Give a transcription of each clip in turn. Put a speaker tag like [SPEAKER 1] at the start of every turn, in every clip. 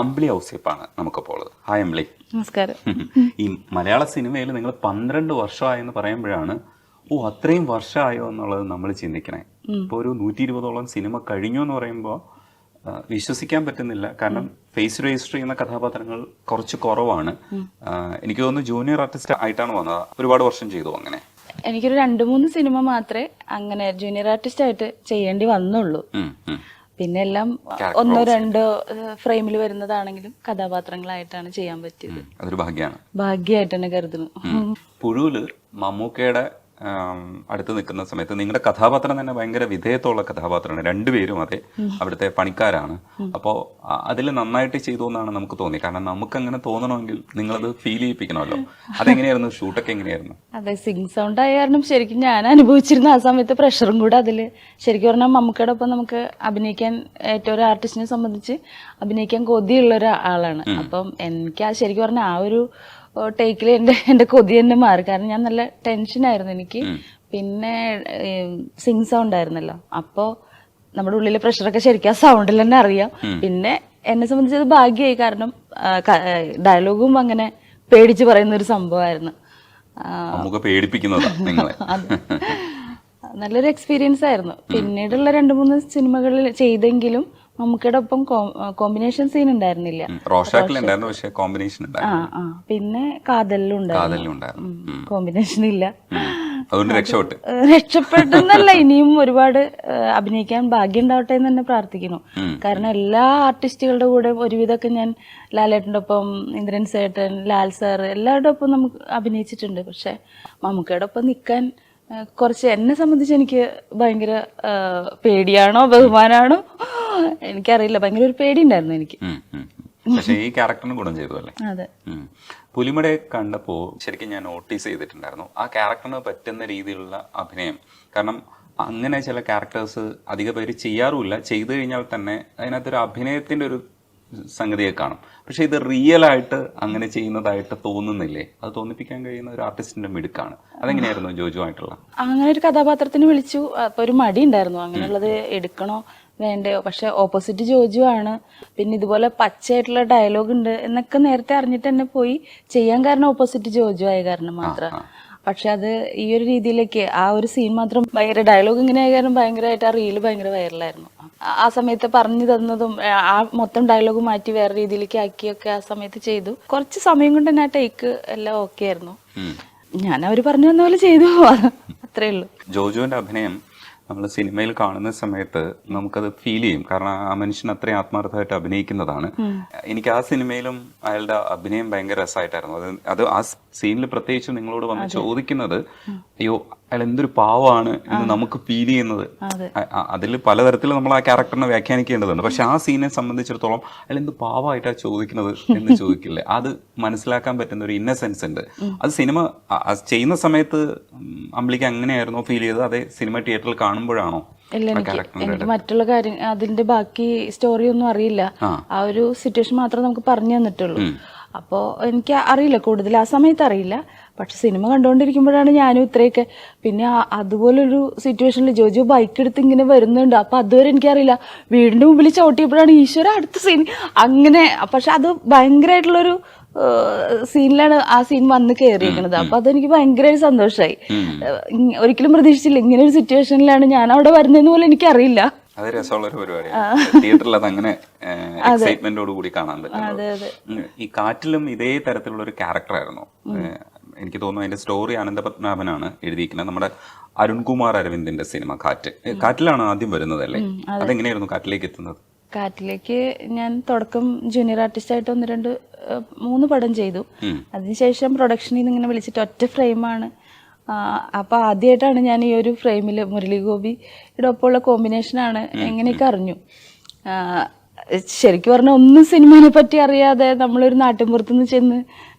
[SPEAKER 1] അമ്പിളി ഔസേപ്പാണ് നമുക്കിപ്പോൾ ഉള്ളത്. ഹായ് അമ്പിളി.
[SPEAKER 2] നമസ്കാരം.
[SPEAKER 1] ഈ മലയാള സിനിമയിൽ നിങ്ങൾ 12 വർഷമായെന്ന് പറയുമ്പോഴാണ് അത്രയും വർഷമായോ എന്നുള്ളത് നമ്മൾ ചിന്തിക്കണേ. ഇപ്പോൾ ഒരു 120ഓളം സിനിമ കഴിഞ്ഞു എന്ന് പറയുമ്പോൾ വിശ്വസിക്കാൻ പറ്റുന്നില്ല. കാരണം ഫേസ് രജിസ്റ്റർ ചെയ്യുന്ന കഥാപാത്രങ്ങൾ കുറച്ച് കുറവാണ്. എനിക്ക് തോന്നുന്നു ജൂനിയർ ആർട്ടിസ്റ്റ് ആയിട്ടാണ് വന്നത്. ഒരുപാട് വർഷം ചെയ്തു. അങ്ങനെ
[SPEAKER 2] എനിക്കൊരു 2-3 സിനിമ മാത്രമേ അങ്ങനെ ജൂനിയർ ആർട്ടിസ്റ്റ് ആയിട്ട് ചെയ്യേണ്ടി വന്നുള്ളൂ. പിന്നെ എല്ലാം 1-2 ഫ്രെയിമിൽ വരുന്നതാണെങ്കിലും കഥാപാത്രങ്ങളായിട്ടാണ് ചെയ്യാൻ പറ്റിയത്.
[SPEAKER 1] അതൊരു
[SPEAKER 2] ഭാഗ്യമായിട്ട് തന്നെ കരുതുന്നു.
[SPEAKER 1] പുഴുവില് മമ്മൂക്കയുടെ അടുത്ത് നിൽക്കുന്ന സമയത്ത് നിങ്ങളുടെ കഥാപാത്രം തന്നെ ഭയങ്കര വിധേയത്വമുള്ള കഥാപാത്രമാണ്. രണ്ടുപേരും അതെ അവിടുത്തെ പണിക്കാരാണ്. അപ്പോൾ അതിൽ നന്നായിട്ട് ചെയ്തു എന്നാണ് നമുക്ക് തോന്നി. കാരണം നമുക്ക് അങ്ങനെ തോന്നണമെങ്കിൽ നിങ്ങളത് ഫീൽ ചെയ്യിപ്പിക്കണമല്ലോ. അതെങ്ങനെയായിരുന്നു? ഷൂട്ടൊക്കെ എങ്ങനെയായിരുന്നു?
[SPEAKER 2] അതെ, സിംഗ് സൗണ്ട് ആയ കാരണം ശരിക്കും ഞാൻ അനുഭവിച്ചിരുന്ന ആ സമയത്ത് പ്രഷറും കൂടെ അതിൽ. ശരിക്കും പറഞ്ഞാൽ മമ്മൂക്കയുടെ ഒപ്പം നമുക്ക് അഭിനയിക്കാൻ ഏറ്റവും ഒരു ആർട്ടിസ്റ്റിനെ സംബന്ധിച്ച് അഭിനയിക്കാൻ കൊതിയുള്ള ഒരാളാണ്. അപ്പം എനിക്ക് ശരിക്കും പറഞ്ഞാൽ ആ ഒരു ടേക്കിൽ എൻ്റെ കൊതി തന്നെ മാറി. കാരണം ഞാൻ നല്ല ടെൻഷനായിരുന്നു എനിക്ക്. പിന്നെ സിംഗ് സൗണ്ട് ആയിരുന്നല്ലോ, അപ്പോൾ നമ്മുടെ ഉള്ളിലെ പ്രഷറൊക്കെ ശരിക്കും ആ സൗണ്ടിൽ തന്നെ അറിയാം. പിന്നെ എന്നെ സംബന്ധിച്ച് അത് ഭാഗ്യമായി. കാരണം ഡയലോഗും അങ്ങനെ പേടിച്ച് പറയുന്ന ഒരു സംഭവമായിരുന്നു. നല്ലൊരു എക്സ്പീരിയൻസ് ആയിരുന്നു. പിന്നീടുള്ള 2-3 സിനിമകളിൽ ചെയ്തെങ്കിലും മമ്മൂക്കയുടെ ഒപ്പം കോമ്പിനേഷൻ സീൻ ഉണ്ടായിരുന്നില്ല. പിന്നെ കാതലിലുണ്ടായിരുന്നു, കോമ്പിനേഷൻ ഇല്ല. രക്ഷപ്പെട്ടെന്നല്ല, ഇനിയും ഒരുപാട് അഭിനയിക്കാൻ ഭാഗ്യം ഉണ്ടാവട്ടെ എന്ന് തന്നെ പ്രാർത്ഥിക്കുന്നു. കാരണം എല്ലാ ആർട്ടിസ്റ്റുകളുടെ കൂടെ ഒരുവിധമൊക്കെ ഞാൻ ലാലേട്ടൻ്റെ ഒപ്പം, ഇന്ദ്രൻ സേട്ടൻ, ലാൽ സാർ എല്ലാവരുടെ ഒപ്പം നമുക്ക് അഭിനയിച്ചിട്ടുണ്ട്. പക്ഷെ മമ്മൂക്കയുടെ ഒപ്പം നിൽക്കാൻ കുറച്ച് എന്നെ സംബന്ധിച്ച് എനിക്ക് ഭയങ്കര പേടിയാണോ ബഹുമാനാണോ എനിക്കറിയില്ല. ഭയങ്കര ഒരു പേടി ഉണ്ടായിരുന്നു എനിക്ക്.
[SPEAKER 1] പക്ഷേ ഈ ക്യാരക്ടറിന് ഗുണം ചെയ്തു അല്ലേ?
[SPEAKER 2] അതെ.
[SPEAKER 1] പുലിമടയെ കണ്ടപ്പോൾ ശരിക്കും ഞാൻ നോട്ടീസ് ചെയ്തിട്ടുണ്ടായിരുന്നു ആ ക്യാരക്ടറിന് പറ്റുന്ന രീതിയിലുള്ള അഭിനയം. കാരണം അങ്ങനെ ചില ക്യാരക്ടേഴ്സ് അധിക പേര് ചെയ്യാറുമില്ല. ചെയ്തു കഴിഞ്ഞാൽ തന്നെ അതിനകത്തൊരു അഭിനയത്തിന്റെ ഒരു സംഗതിയെ കാണും. പക്ഷെ ഇത് റിയൽ ആയിട്ട് അങ്ങനെ ചെയ്യുന്നതായിട്ട് തോന്നുന്നില്ലേ? അത് തോന്നിപ്പിക്കാൻ കഴിയുന്ന ഒരു ആർട്ടിസ്റ്റിന്റെ മിടുക്കാണ്. അതെങ്ങനെയായിരുന്നു ജോജു ആയിട്ടുള്ള?
[SPEAKER 2] അങ്ങനെ ഒരു കഥാപാത്രത്തിന് വിളിച്ചു. അപ്പൊ ഒരു മടി ഉണ്ടായിരുന്നു അങ്ങനെയുള്ളത് എടുക്കണോ വേണ്ടയോ. പക്ഷെ ഓപ്പോസിറ്റ് ജോജു ആണ്. പിന്നെ ഇതുപോലെ പച്ചയായിട്ടുള്ള ഡയലോഗ് ഉണ്ട് എന്നൊക്കെ നേരത്തെ അറിഞ്ഞിട്ട് തന്നെ പോയി ചെയ്യാൻ കാരണം ഓപ്പോസിറ്റ് ജോജു ആയ കാരണം മാത്രം. പക്ഷെ അത് ഈ ഒരു രീതിയിലേക്ക് ആ ഒരു സീൻ മാത്രം ഭയങ്കര ഡയലോഗ് ഇങ്ങനെ ആയ കാരണം ഭയങ്കരമായിട്ട് ആ റീല് ഭയങ്കര വൈറലായിരുന്നു. ആ സമയത്ത് പറഞ്ഞു തന്നതും ആ മൊത്തം ഡയലോഗ് മാറ്റി വേറെ രീതിയിലേക്ക് ആക്കിയൊക്കെ ആ സമയത്ത് ചെയ്തു. കുറച്ച് സമയം കൊണ്ട് തന്നെ ആ ടേക്ക് എല്ലാം ഓക്കെ ആയിരുന്നു. ഞാൻ അവര് പറഞ്ഞു തന്ന പോലെ ചെയ്തു, അത്രേ ഉള്ളൂ.
[SPEAKER 1] ജോജുവിന്റെ അഭിനയം നമ്മൾ സിനിമയിൽ കാണുന്ന സമയത്ത് നമുക്കത് ഫീൽ ചെയ്യും. കാരണം ആ മനുഷ്യൻ അത്രയും ആത്മാർത്ഥമായിട്ട് അഭിനയിക്കുന്നതാണ്. എനിക്ക് ആ സിനിമയിലും അയാളുടെ അഭിനയം ഭയങ്കര രസമായിട്ടായിരുന്നു. അത് ആ സീനിൽ പ്രത്യേകിച്ച് നിങ്ങളോട് വന്ന് ചോദിക്കുന്നത് അയ്യോ അയാൾ എന്തൊരു പാവമാണ് എന്ന് നമുക്ക് ഫീൽ ചെയ്യുന്നത്. അതിൽ പലതരത്തിൽ നമ്മൾ ആ ക്യാരക്ടറിനെ വ്യാഖ്യാനിക്കേണ്ടതുണ്ട്. പക്ഷെ ആ സീനെ സംബന്ധിച്ചിടത്തോളം അയാൾ എന്ത് പാവമായിട്ടാണ് ചോദിക്കുന്നത് എന്ന് ചോദിക്കില്ലേ, അത് മനസ്സിലാക്കാൻ പറ്റുന്ന ഒരു ഇന്നസെൻസ് ഉണ്ട്. അത് സിനിമ ചെയ്യുന്ന സമയത്ത് അമ്പിളിക്ക് അങ്ങനെയായിരുന്നോ ഫീൽ ചെയ്തത്? അതേ സിനിമ തിയേറ്ററിൽ കാണുമ്പോഴാണോ?
[SPEAKER 2] ഇല്ല, എനിക്ക് മറ്റുള്ള കാര്യം അതിന്റെ ബാക്കി സ്റ്റോറി ഒന്നും അറിയില്ല. ആ ഒരു സിറ്റുവേഷൻ മാത്രമേ നമുക്ക് പറഞ്ഞു തന്നിട്ടുള്ളൂ. അപ്പോൾ എനിക്ക് അറിയില്ല, കൂടുതൽ ആ സമയത്ത് അറിയില്ല. പക്ഷെ സിനിമ കണ്ടുകൊണ്ടിരിക്കുമ്പോഴാണ് ഞാനും ഇത്രയൊക്കെ. പിന്നെ അതുപോലൊരു സിറ്റുവേഷനിൽ ജോജു ബൈക്ക് എടുത്ത് ഇങ്ങനെ വരുന്നുണ്ട്. അപ്പൊ അതുവരെ എനിക്കറിയില്ല. വീടിന്റെ മുമ്പിൽ ചവിട്ടിയപ്പോഴാണ് ഈശ്വര അടുത്ത സീൻ അങ്ങനെ. പക്ഷെ അത് ഭയങ്കരമായിട്ടുള്ളൊരു സീനിലാണ് ആ സീൻ വന്ന് കയറിയിരിക്കുന്നത്. അപ്പൊ അതെനിക്ക് ഭയങ്കരമായിട്ട് സന്തോഷമായി. ഒരിക്കലും പ്രതീക്ഷിച്ചില്ല ഇങ്ങനെ ഒരു സിറ്റുവേഷനിലാണ് ഞാൻ അവിടെ വരുന്നതെന്ന് പോലും എനിക്കറിയില്ല.
[SPEAKER 1] അത് രസമുള്ള ഒരു പരിപാടിയാണ്. തിയേറ്ററിൽ അത് അങ്ങനെ എക്സൈറ്റ്മെന്റോട് കൂടി കാണാൻ പറ്റും. ഈ കാറ്റിലും ഇതേ തരത്തിലുള്ള ഒരു ക്യാരക്ടറായിരുന്നു. എനിക്ക് തോന്നുന്നു അതിന്റെ സ്റ്റോറി അനന്തപത്മനാഭനാണ് എഴുതിയിരിക്കുന്നത്. നമ്മുടെ അരുൺകുമാർ അരവിന്ദിന്റെ സിനിമ കാറ്റിലാണ് ആദ്യം വരുന്നത് അല്ലേ? അതെങ്ങനെയായിരുന്നു കാറ്റിലേക്ക് എത്തുന്നത്?
[SPEAKER 2] കാറ്റിലേക്ക് ഞാൻ തുടക്കം ജൂനിയർ ആർട്ടിസ്റ്റ് ആയിട്ട് 1-2-3 പടം ചെയ്തു. അതിനുശേഷം പ്രൊഡക്ഷനിൽ നിന്ന് ഇങ്ങനെ വിളിച്ചിട്ട് ഒറ്റ ഫ്രെയിമാണ്. അപ്പൊ ആദ്യമായിട്ടാണ് ഞാൻ ഈ ഒരു ഫ്രെയിമിൽ മുരളി ഗോപിയുടെ ഒപ്പമുള്ള കോമ്പിനേഷനാണ്. എങ്ങനെയൊക്കെ അറിഞ്ഞു. ശരിക്കും പറഞ്ഞാൽ ഒന്നും സിനിമയെ പറ്റി അറിയാതെ നമ്മളൊരു നാട്ടിൻപുറത്തുനിന്ന് ചെന്ന്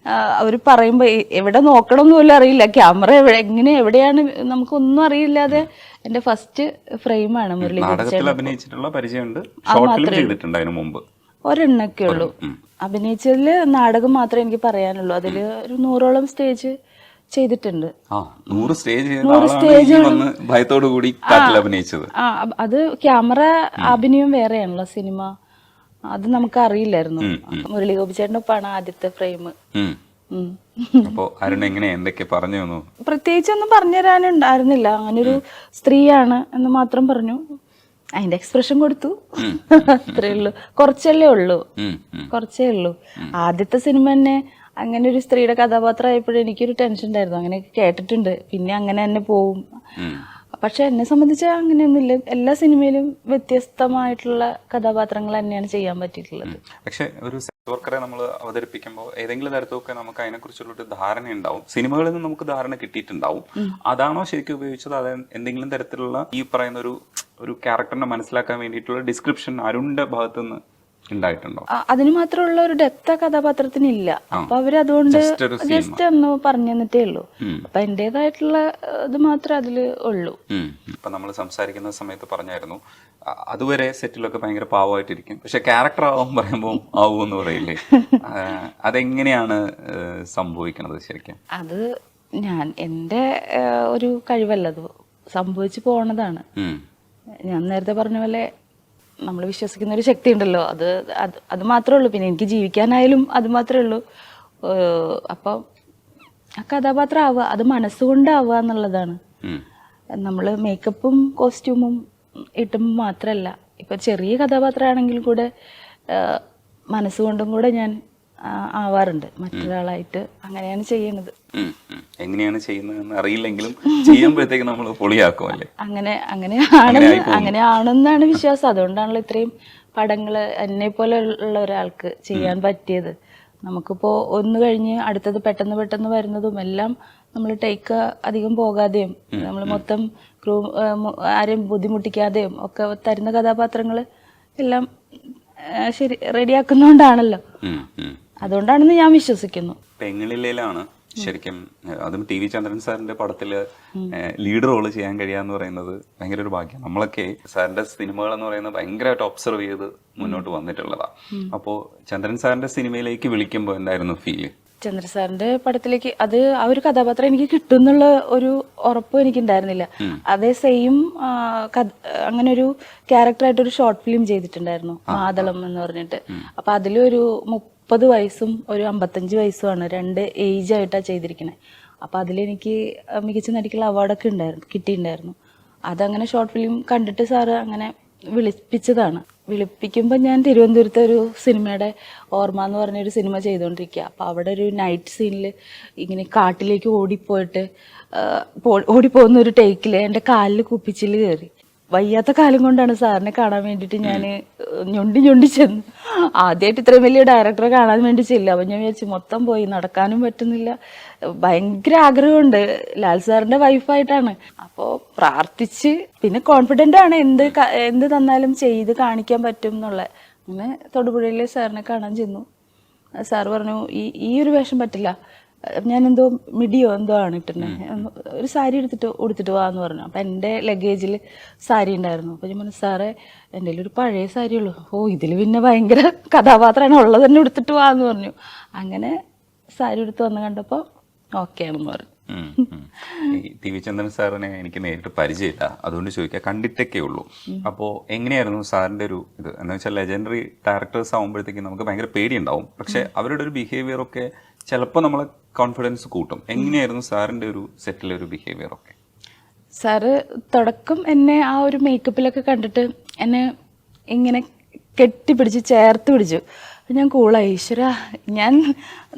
[SPEAKER 2] അവർ പറയുമ്പോൾ എവിടെ നോക്കണം എന്ന് പോലും അറിയില്ല. ക്യാമറ എവിടെയാണ് നമുക്കൊന്നും അറിയില്ലാതെ എന്റെ ഫസ്റ്റ് ഫ്രെയിമാണ് മുരളി ഒരെണ്ണൊക്കെ ഉള്ളൂ. അഭിനയിച്ചതിൽ നാടകം മാത്രമേ എനിക്ക് പറയാനുള്ളൂ. അതില് ഒരു 100ഓളം സ്റ്റേജ് ചെയ്തിട്ടുണ്ട്.
[SPEAKER 1] 100 സ്റ്റേജ്
[SPEAKER 2] അത് ക്യാമറ അഭിനയം വേറെയാണല്ലോ സിനിമ. അത് നമുക്ക് അറിയില്ലായിരുന്നു. മുരളി ഗോപി ചേട്ടനൊപ്പാണ് ആദ്യത്തെ ഫ്രെയിം.
[SPEAKER 1] അപ്പോ അരുൺ എങ്ങനെ എന്തൊക്കെ പറഞ്ഞു തന്നു?
[SPEAKER 2] പ്രത്യേകിച്ചൊന്നും പറഞ്ഞു തരാനുണ്ടായിരുന്നില്ല. അങ്ങനൊരു സ്ത്രീയാണ് എന്ന് മാത്രം പറഞ്ഞു. അതിന്റെ എക്സ്പ്രഷൻ കൊടുത്തു, അത്രേ ഉള്ളൂ. കുറച്ചല്ലേ ഉള്ളൂ, കുറച്ചേ ഉള്ളൂ. ആദ്യത്തെ സിനിമ തന്നെ അങ്ങനെ ഒരു സ്ത്രീയുടെ കഥാപാത്രം ആയപ്പോഴും എനിക്കൊരു ടെൻഷൻ ഉണ്ടായിരുന്നു. അങ്ങനെയൊക്കെ കേട്ടിട്ടുണ്ട്, പിന്നെ അങ്ങനെ തന്നെ പോവും. പക്ഷെ എന്നെ സംബന്ധിച്ച് അങ്ങനെയൊന്നുമില്ല. എല്ലാ സിനിമയിലും വ്യത്യസ്തമായിട്ടുള്ള കഥാപാത്രങ്ങൾ തന്നെയാണ് ചെയ്യാൻ പറ്റിയിട്ടുള്ളത്.
[SPEAKER 1] പക്ഷെ ഒരു സെക്സ് വർക്കറെ നമ്മൾ അവതരിപ്പിക്കുമ്പോൾ ഏതെങ്കിലും തരത്തിലൊക്കെ നമുക്ക് അതിനെക്കുറിച്ചുള്ള ഒരു ധാരണ ഉണ്ടാവും. സിനിമകളിൽ നിന്ന് നമുക്ക് ധാരണ കിട്ടിയിട്ടുണ്ടാവും. അതാണോ ശരിക്കും ഉപയോഗിച്ചത്? അത് എന്തെങ്കിലും തരത്തിലുള്ള ഈ പറയുന്ന ഒരു ക്യാരക്ടറിനെ മനസ്സിലാക്കാൻ വേണ്ടിയിട്ടുള്ള ഡിസ്ക്രിപ്ഷൻ അരുണിന്റെ ഭാഗത്തുനിന്ന് ഉണ്ടായിട്ടുണ്ടോ?
[SPEAKER 2] അതിന് മാത്രമുള്ള ഒരു ഡെപ്ത് കഥാപാത്രത്തിന് ഇല്ല. അപ്പൊ അവരതുകൊണ്ട് ജസ്റ്റ് ഒന്ന് പറഞ്ഞു തന്നിട്ടേ ഉള്ളൂ. അപ്പൊ എന്റേതായിട്ടുള്ള ഇത് മാത്രമേ അതില് ഉള്ളൂ.
[SPEAKER 1] ഇപ്പൊ നമ്മൾ സംസാരിക്കുന്ന സമയത്ത് പറഞ്ഞായിരുന്നു അതുവരെ സെറ്റിലൊക്കെ ഭയങ്കര പാവമായിട്ടിരിക്കും, പക്ഷെ ക്യാരക്ടർ ആവും പറയുമ്പോൾ ആവുമെന്ന് പറയില്ലേ? അതെങ്ങനെയാണ് സംഭവിക്കണത് ശരിക്കും?
[SPEAKER 2] അത് എന്റെ ഒരു കഴിവല്ലത്, സംഭവിച്ചു പോണതാണ്. ഞാൻ നേരത്തെ പറഞ്ഞ പോലെ നമ്മൾ വിശ്വസിക്കുന്ന ഒരു ശക്തി ഉണ്ടല്ലോ, അത് മാത്രമേ ഉള്ളൂ. പിന്നെ എനിക്ക് ജീവിക്കാനായാലും അത് മാത്രമേ ഉള്ളൂ. അപ്പം ആ കഥാപാത്രം ആവുക, അത് മനസ്സുകൊണ്ടാവുക എന്നുള്ളതാണ്. നമ്മൾ മേക്കപ്പും കോസ്റ്റ്യൂമും ഇട്ടുമ്പോൾ മാത്രമല്ല, ഇപ്പൊ ചെറിയ കഥാപാത്രമാണെങ്കിലും കൂടെ മനസ്സുകൊണ്ടും കൂടെ ഞാൻ ആവാറുണ്ട് മറ്റൊരാളായിട്ട്. അങ്ങനെയാണ് ചെയ്യുന്നത്.
[SPEAKER 1] എങ്ങനെയാണ് ചെയ്യുന്നതെന്ന് അറിയില്ലെങ്കിലും ചെയ്യുമ്പോഴത്തേക്ക് നമ്മൾ പൊളിയാക്കുമല്ലേ?
[SPEAKER 2] അങ്ങനെയാണെന്നാണ് വിശ്വാസം. അതുകൊണ്ടാണല്ലോ ഇത്രയും പടങ്ങള് എന്നെ പോലെ ഉള്ള ഒരാൾക്ക് ചെയ്യാൻ പറ്റിയത്. നമുക്കിപ്പോ ഒന്ന് കഴിഞ്ഞ് അടുത്തത് പെട്ടെന്ന് വരുന്നതും എല്ലാം നമ്മൾ ടേക്ക് അധികം പോകാതെയും നമ്മൾ മൊത്തം ആരെയും ബുദ്ധിമുട്ടിക്കാതെയും ഒക്കെ തരുന്ന കഥാപാത്രങ്ങള് എല്ലാം ശരി റെഡിയാക്കുന്നോണ്ടാണല്ലോ. അതുകൊണ്ടാണെന്ന് ഞാൻ വിശ്വസിക്കുന്നു.
[SPEAKER 1] പെങ്ങളിലാണ് ശരിക്കും അതും ടി വി ചന്ദ്രൻ സാറിന്റെ പടത്തില് ലീഡ് റോള് ചെയ്യാൻ കഴിയാന്ന് പറയുന്നത് ഭയങ്കര ഒരു ഭാഗ്യം. നമ്മളൊക്കെ സാറിന്റെ സിനിമകൾ എന്ന് പറയുന്നത് ഭയങ്കരമായിട്ട് ഒബ്സർവ് ചെയ്ത് മുന്നോട്ട് വന്നിട്ടുള്ളതാ. അപ്പോ ചന്ദ്രൻ സാറിന്റെ സിനിമയിലേക്ക് വിളിക്കുമ്പോ എന്തായിരുന്നു ഫീല്?
[SPEAKER 2] ചന്ദ്രൻ സാറിന്റെ പടത്തിലേക്ക് ആ ഒരു കഥാപാത്രം എനിക്ക് കിട്ടുന്നുള്ള ഒരു ഉറപ്പും എനിക്കുണ്ടായിരുന്നില്ല. അതേ സെയിം അങ്ങനെ ഒരു ക്യാരക്ടറായിട്ട് ഒരു ഷോർട്ട് ഫിലിം ചെയ്തിട്ടുണ്ടായിരുന്നു, മാതളം എന്ന് പറഞ്ഞിട്ട്. അപ്പൊ അതിലൊരു 30 വയസ്സും ഒരു 55 വയസ്സുമാണ്, 2 ഏജ് ആയിട്ടാണ് ചെയ്തിരിക്കുന്നത്. അപ്പൊ അതിലെനിക്ക് മികച്ച നടിക്കുള്ള അവാർഡൊക്കെ കിട്ടിയിട്ടുണ്ടായിരുന്നു. അതങ്ങനെ ഷോർട്ട് ഫിലിം കണ്ടിട്ട് സാറ് അങ്ങനെ വിളിപ്പിച്ചതാണ്. വിളിപ്പിക്കുമ്പോൾ ഞാൻ തിരുവനന്തപുരത്തെ ഒരു സിനിമയുടെ ഓർമ്മ എന്ന് പറഞ്ഞൊരു സിനിമ ചെയ്തുകൊണ്ടിരിക്കുക. അപ്പോൾ അവിടെ ഒരു നൈറ്റ് സീനിൽ ഇങ്ങനെ കാട്ടിലേക്ക് ഓടിപ്പോകുന്ന ഒരു ടേക്കിൽ എൻ്റെ കാലിൽ കുപ്പിച്ചിൽ കയറി. വയ്യാത്ത കാലം കൊണ്ടാണ് സാറിനെ കാണാൻ വേണ്ടിയിട്ട് ഞാൻ ഞൊണ്ടി ചെന്നു. ആദ്യമായിട്ട് ഇത്രയും വലിയ ഡയറക്ടറെ കാണാൻ വേണ്ടി ചെല്ലുക. അപ്പം ഞാൻ വിചാരിച്ചു മൊത്തം പോയി, നടക്കാനും പറ്റുന്നില്ല. ഭയങ്കര ആഗ്രഹമുണ്ട്, ലാൽ സാറിന്റെ വൈഫായിട്ടാണ്. അപ്പോൾ പ്രാർത്ഥിച്ച് പിന്നെ കോൺഫിഡൻ്റ് ആണ്, എന്ത് തന്നാലും ചെയ്ത് കാണിക്കാൻ പറ്റും എന്നുള്ള. അങ്ങനെ തൊടുപുഴയിലെ സാറിനെ കാണാൻ ചെന്നു. സാറ് പറഞ്ഞു ഈ ഒരു വേഷം പറ്റില്ല, ഞാനെന്തോ മിഡിയോ എന്തോ ആണ് ഇട്ടിട്ടുണ്ടെങ്കിൽ ഒരു സാരി ഉടുത്തിട്ട് വാന്ന് പറഞ്ഞു. അപ്പം എൻ്റെ ലഗേജിൽ സാരി ഉണ്ടായിരുന്നു. അപ്പം ഞാൻ പറഞ്ഞു സാറേ എൻ്റെ ഒരു പഴയ സാരി ഉള്ളൂ. ഇതിൽ പിന്നെ ഭയങ്കര കഥാപാത്രമാണ്, ഉള്ളത് തന്നെ ഉടുത്തിട്ട് വാന്ന് പറഞ്ഞു. അങ്ങനെ സാരി ഉടുത്ത് വന്ന് കണ്ടപ്പോൾ ഓക്കെ ആണെന്ന് പറഞ്ഞു.
[SPEAKER 1] ടി വി ചന്ദ്രൻ സാറിനെ എനിക്ക് നേരിട്ട് പരിചയമില്ല, അതുകൊണ്ട് ചോദിക്കാം, കണ്ടിട്ടൊക്കെ ഉള്ളൂ. അപ്പോൾ എങ്ങനെയായിരുന്നു സാറിന്റെ ഒരു ഇത് എന്ന് വെച്ചാൽ ലെജൻഡറി ഡയറക്ടേഴ്സ് ആകുമ്പോഴത്തേക്കും നമുക്ക് ഭയങ്കര പേടിയുണ്ടാവും, പക്ഷെ അവരുടെ ഒരു ബിഹേവിയർ ഒക്കെ ചിലപ്പോൾ നമ്മളെ കോൺഫിഡൻസ് കൂട്ടും. എങ്ങനെയായിരുന്നു സാറിന്റെ ഒരു സെറ്റിലെ ഒരു ബിഹേവിയർ ഒക്കെ?
[SPEAKER 2] സാറ് തുടക്കം എന്നെ ആ ഒരു മേക്കപ്പിലൊക്കെ കണ്ടിട്ട് എന്നെ ഇങ്ങനെ കെട്ടിപ്പിടിച്ച് ചേർത്ത് പിടിച്ചു. ഞാൻ കൂളായി. ഈശ്വര,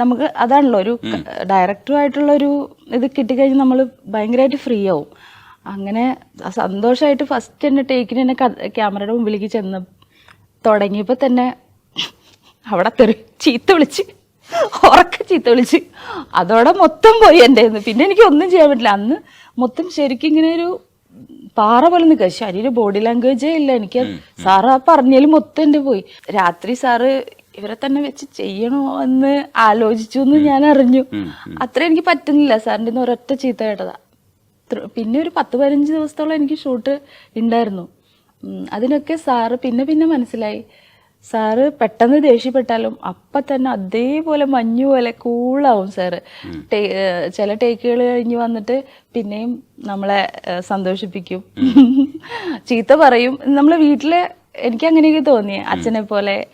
[SPEAKER 2] നമുക്ക് അതാണല്ലോ ഒരു ഡയറക്ടറുമായിട്ടുള്ള ഒരു ഇത് കിട്ടിക്കഴിഞ്ഞാൽ നമ്മൾ ഭയങ്കരമായിട്ട് ഫ്രീ ആവും. അങ്ങനെ സന്തോഷമായിട്ട് ഫസ്റ്റ് തന്നെ ടേക്കിന് തന്നെ ക്യാമറയുടെ മുമ്പിലേക്ക് ചെന്ന് തുടങ്ങിയപ്പോൾ തന്നെ അവിടെ ചീത്ത വിളിച്ച് അതോടെ മൊത്തം പോയി എൻ്റെ. പിന്നെ എനിക്ക് ഒന്നും ചെയ്യാൻ പറ്റില്ല. അന്ന് മൊത്തം ശരിക്കും ഇങ്ങനെ ഒരു പാറ പോലെ നിൽക്കുക, ശരീരം ബോഡി ലാംഗ്വേജേ ഇല്ല എനിക്ക്. സാറ് ആ പറഞ്ഞാലും മൊത്തം എൻ്റെ പോയി. രാത്രി സാറ് ഇവരെ തന്നെ വെച്ച് ചെയ്യണോ എന്ന് ആലോചിച്ചു എന്ന് ഞാൻ അറിഞ്ഞു. അത്ര എനിക്ക് പറ്റുന്നില്ല. സാറിൻ്റെ ഒരൊറ്റ ചീത്ത കേട്ടതാ. പിന്നെ ഒരു 10-15 ദിവസത്തോളം എനിക്ക് ഷൂട്ട് ഉണ്ടായിരുന്നു. അതിനൊക്കെ സാറ് പിന്നെ മനസ്സിലായി, സാറ് പെട്ടെന്ന് ദേഷ്യപ്പെട്ടാലും അപ്പം തന്നെ അതേപോലെ മഞ്ഞു പോലെ കൂളാവും സാറ്. ചില ടേക്കുകൾ കഴിഞ്ഞ് വന്നിട്ട് പിന്നെയും നമ്മളെ സന്തോഷിപ്പിക്കും, ചീത്ത പറയും. നമ്മളെ വീട്ടിലെ എനിക്ക് അങ്ങനെയൊക്കെ തോന്നി, അച്ഛനെ പോലെ.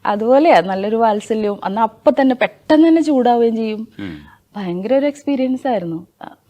[SPEAKER 2] അതുപോലെയാ, നല്ലൊരു വാത്സല്യവും. അന്ന് അപ്പം തന്നെ പെട്ടെന്ന് തന്നെ ചൂടാവുകയും ചെയ്യും. ഭയങ്കര ഒരു എക്സ്പീരിയൻസ് ആയിരുന്നു.